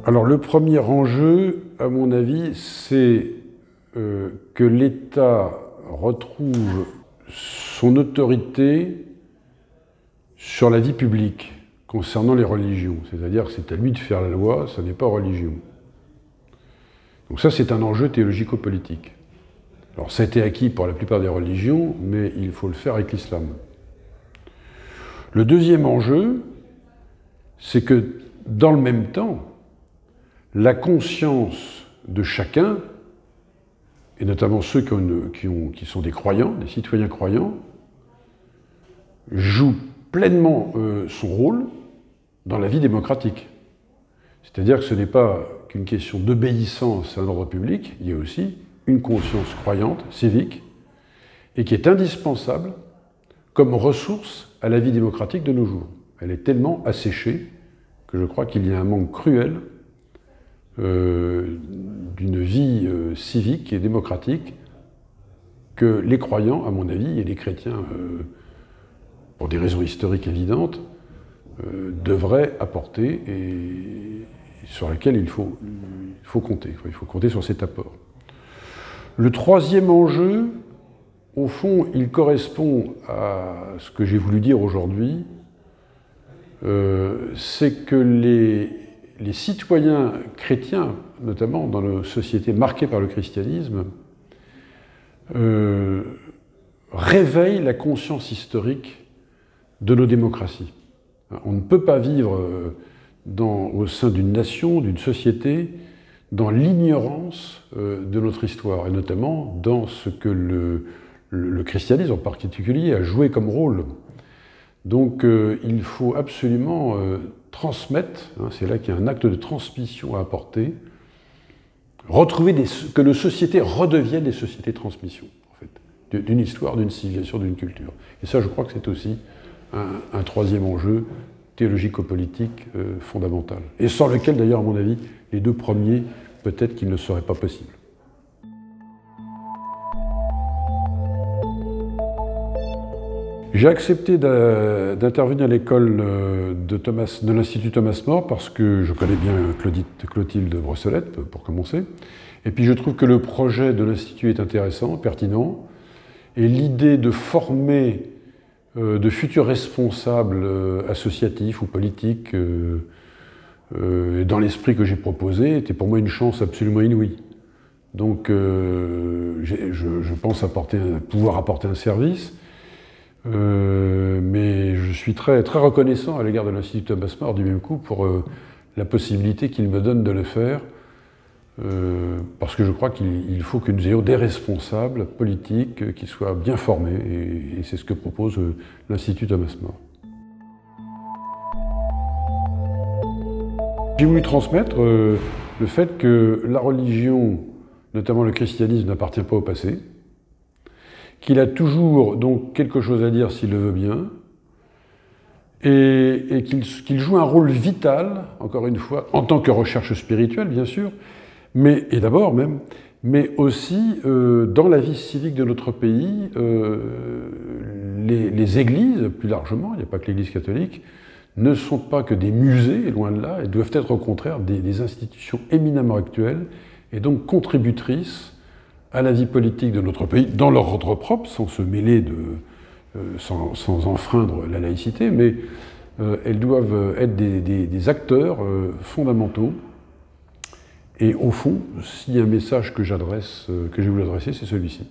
Alors le premier enjeu, à mon avis, c'est que l'État retrouve son autorité sur la vie publique concernant les religions. C'est-à-dire que c'est à lui de faire la loi, ça n'est pas aux religions. Donc ça, c'est un enjeu théologico-politique. Alors ça a été acquis pour la plupart des religions, mais il faut le faire avec l'islam. Le deuxième enjeu, c'est que dans le même temps, la conscience de chacun, et notamment ceux qui sont des croyants, des citoyens croyants, joue pleinement son rôle dans la vie démocratique. C'est-à-dire que ce n'est pas qu'une question d'obéissance à un ordre public, il y a aussi une conscience croyante, civique, et qui est indispensable comme ressource à la vie démocratique de nos jours. Elle est tellement asséchée que je crois qu'il y a un manque cruel d'une vie civique et démocratique que les croyants, à mon avis, et les chrétiens, pour des raisons historiques évidentes, devraient apporter et sur laquelle il faut compter. Il faut compter sur cet apport. Le troisième enjeu, au fond, il correspond à ce que j'ai voulu dire aujourd'hui, c'est que les citoyens chrétiens, notamment dans nos sociétés marquées par le christianisme, réveillent la conscience historique de nos démocraties. On ne peut pas vivre au sein d'une nation, d'une société, dans l'ignorance de notre histoire, et notamment dans ce que le christianisme en particulier a joué comme rôle. Donc il faut absolument transmettre, c'est là qu'il y a un acte de transmission à apporter, retrouver que nos sociétés redeviennent des sociétés de transmission, en fait, d'une histoire, d'une civilisation, d'une culture. Et ça, je crois que c'est aussi un troisième enjeu théologico-politique fondamental. Et sans lequel, d'ailleurs, à mon avis, les deux premiers, peut-être qu'il ne serait pas possible. J'ai accepté d'intervenir à l'école de l'Institut Thomas More parce que je connais bien Clotilde Brossolette, pour commencer. Et puis je trouve que le projet de l'Institut est intéressant, pertinent. Et l'idée de former de futurs responsables associatifs ou politiques dans l'esprit que j'ai proposé était pour moi une chance absolument inouïe. Donc je pense pouvoir apporter un service. Mais je suis très, très reconnaissant à l'égard de l'Institut Thomas More du même coup pour la possibilité qu'il me donne de le faire, parce que je crois qu'il faut que nous ayons des responsables politiques qui soient bien formés, et c'est ce que propose l'Institut Thomas More. J'ai voulu transmettre le fait que la religion, notamment le christianisme, n'appartient pas au passé, qu'il a toujours donc quelque chose à dire s'il le veut bien, et qu'il joue un rôle vital, encore une fois, en tant que recherche spirituelle, bien sûr, et d'abord même, mais aussi dans la vie civique de notre pays, les églises, plus largement, il n'y a pas que l'Église catholique, ne sont pas que des musées, loin de là, elles doivent être au contraire des institutions éminemment actuelles, et donc contributrices à la vie politique de notre pays, dans leur ordre propre, sans se mêler sans enfreindre la laïcité, mais elles doivent être des acteurs fondamentaux. Et au fond, s'il y a un message que j'ai voulu adresser, c'est celui-ci.